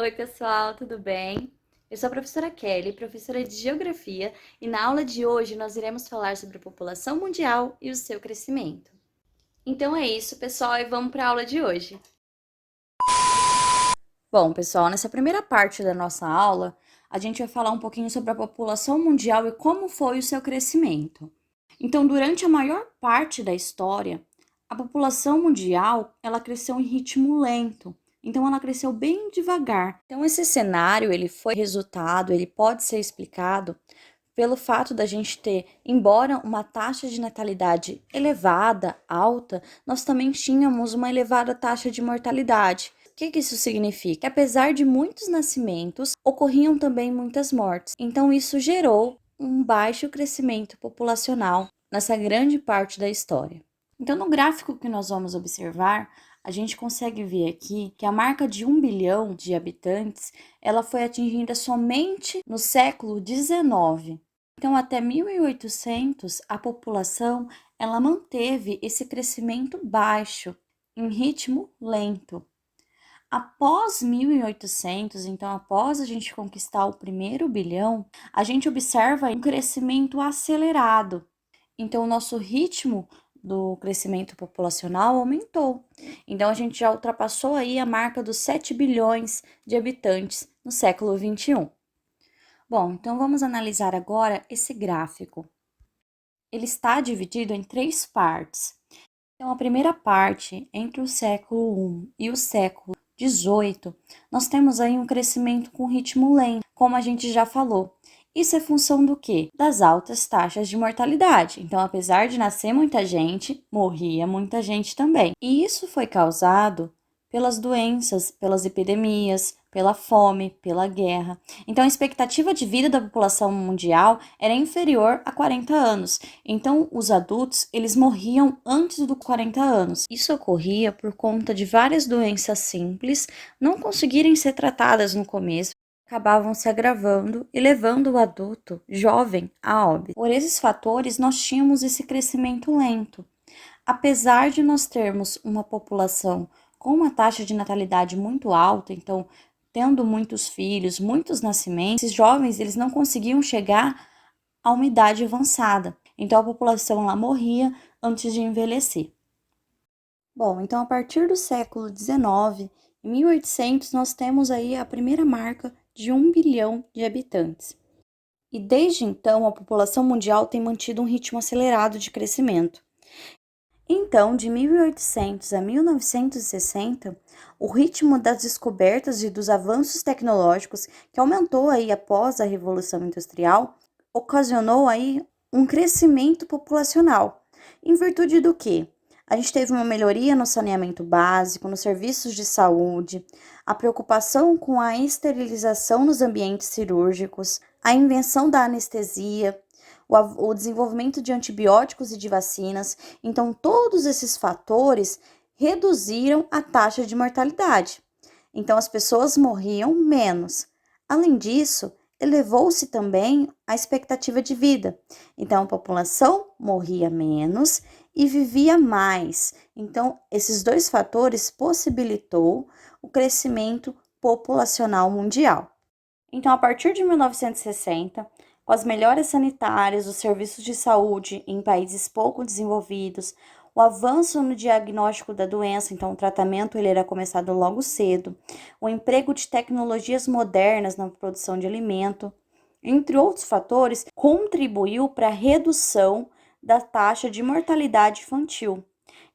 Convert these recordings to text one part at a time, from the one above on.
Oi, pessoal, tudo bem? Eu sou a professora Kelly, professora de Geografia, e na aula de hoje nós iremos falar sobre a população mundial e o seu crescimento. Então é isso, pessoal, e vamos para a aula de hoje. Bom, pessoal, nessa primeira parte da nossa aula, a gente vai falar um pouquinho sobre a população mundial e como foi o seu crescimento. Então, durante a maior parte da história, a população mundial, ela cresceu em ritmo lento. Então, ela cresceu bem devagar. Então, esse cenário, ele foi resultado, ele pode ser explicado pelo fato da gente ter, embora uma taxa de natalidade elevada, alta, nós também tínhamos uma elevada taxa de mortalidade. O que isso significa? Que apesar de muitos nascimentos, ocorriam também muitas mortes. Então, isso gerou um baixo crescimento populacional nessa grande parte da história. Então, no gráfico que nós vamos observar, a gente consegue ver aqui que a marca de 1 bilhão de habitantes, ela foi atingida somente no século XIX. Então, até 1800, a população, ela manteve esse crescimento baixo, em ritmo lento. Após 1800, então após a gente conquistar o primeiro bilhão, a gente observa um crescimento acelerado. Então, o nosso ritmo do crescimento populacional aumentou. Então, a gente já ultrapassou aí a marca dos 7 bilhões de habitantes no século XXI. Bom, então vamos analisar agora esse gráfico. Ele está dividido em 3 partes. Então, a primeira parte, entre o século I e o século XVIII, nós temos aí um crescimento com ritmo lento, como a gente já falou. Isso é função do quê? Das altas taxas de mortalidade. Então, apesar de nascer muita gente, morria muita gente também. E isso foi causado pelas doenças, pelas epidemias, pela fome, pela guerra. Então, a expectativa de vida da população mundial era inferior a 40 anos. Então, os adultos, eles morriam antes dos 40 anos. Isso ocorria por conta de várias doenças simples não conseguirem ser tratadas no começo, acabavam se agravando e levando o adulto jovem a óbito. Por esses fatores, nós tínhamos esse crescimento lento. Apesar de nós termos uma população com uma taxa de natalidade muito alta, então tendo muitos filhos, muitos nascimentos, esses jovens eles não conseguiam chegar a uma idade avançada. Então a população lá morria antes de envelhecer. Bom, então a partir do século XIX, em 1800, nós temos aí a primeira marca de 1 bilhão de habitantes. E desde então a população mundial tem mantido um ritmo acelerado de crescimento. Então, de 1800 a 1960, o ritmo das descobertas e dos avanços tecnológicos, que aumentou aí após a Revolução Industrial, ocasionou aí um crescimento populacional. Em virtude do quê? A gente teve uma melhoria no saneamento básico, nos serviços de saúde, a preocupação com a esterilização nos ambientes cirúrgicos, a invenção da anestesia, o desenvolvimento de antibióticos e de vacinas. Então, todos esses fatores reduziram a taxa de mortalidade. Então, as pessoas morriam menos. Além disso, elevou-se também a expectativa de vida. Então, a população morria menos e vivia mais. Então, esses dois fatores possibilitou o crescimento populacional mundial. Então, a partir de 1960, com as melhorias sanitárias, os serviços de saúde em países pouco desenvolvidos, o avanço no diagnóstico da doença, então o tratamento ele era começado logo cedo, o emprego de tecnologias modernas na produção de alimento, entre outros fatores, contribuiu para a redução da taxa de mortalidade infantil.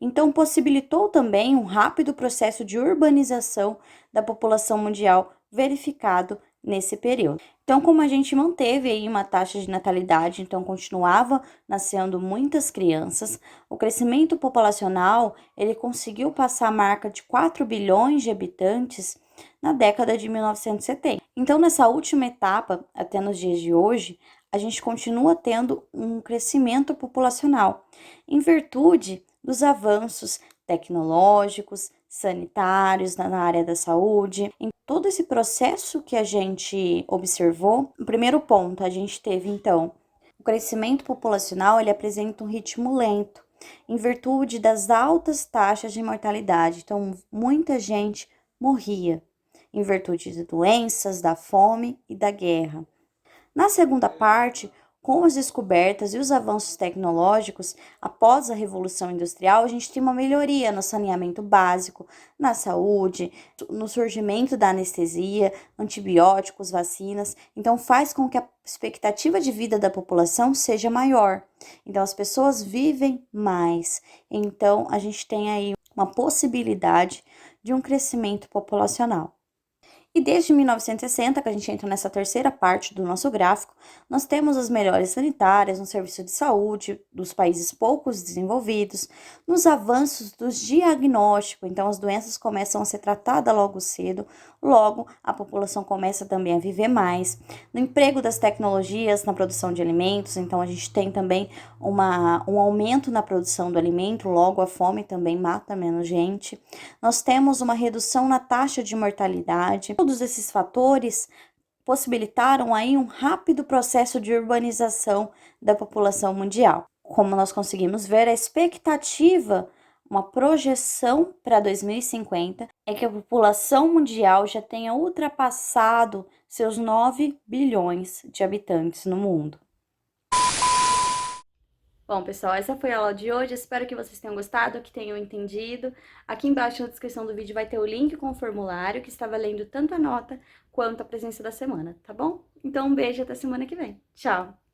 Então, possibilitou também um rápido processo de urbanização da população mundial verificado nesse período. Então, como a gente manteve aí uma taxa de natalidade, então continuava nascendo muitas crianças, o crescimento populacional, ele conseguiu passar a marca de 4 bilhões de habitantes na década de 1970. Então, nessa última etapa, até nos dias de hoje, a gente continua tendo um crescimento populacional, em virtude dos avanços tecnológicos, sanitários na área da saúde. Em todo esse processo que a gente observou, o primeiro ponto, a gente teve então o crescimento populacional, ele apresenta um ritmo lento, em virtude das altas taxas de mortalidade. Então, muita gente morria. em virtude de doenças, da fome e da guerra. Na segunda parte, com as descobertas e os avanços tecnológicos, após a Revolução Industrial, a gente tem uma melhoria no saneamento básico, na saúde, no surgimento da anestesia, antibióticos, vacinas. Então, faz com que a expectativa de vida da população seja maior. Então, as pessoas vivem mais. Então, a gente tem aí uma possibilidade de um crescimento populacional. E desde 1960, que a gente entra nessa terceira parte do nosso gráfico, nós temos as melhorias sanitárias no serviço de saúde dos países poucos desenvolvidos, nos avanços dos diagnósticos, então as doenças começam a ser tratadas logo cedo, logo a população começa também a viver mais, no emprego das tecnologias na produção de alimentos, então a gente tem também um aumento na produção do alimento, logo a fome também mata menos gente. Nós temos uma redução na taxa de mortalidade. Todos esses fatores possibilitaram aí um rápido processo de urbanização da população mundial. Como nós conseguimos ver, a expectativa, uma projeção para 2050 é que a população mundial já tenha ultrapassado seus 9 bilhões de habitantes no mundo. Bom, pessoal, essa foi a aula de hoje. Espero que vocês tenham gostado, que tenham entendido. Aqui embaixo na descrição do vídeo vai ter o link com o formulário, que está valendo tanto a nota quanto a presença da semana, tá bom? Então, um beijo e até semana que vem. Tchau!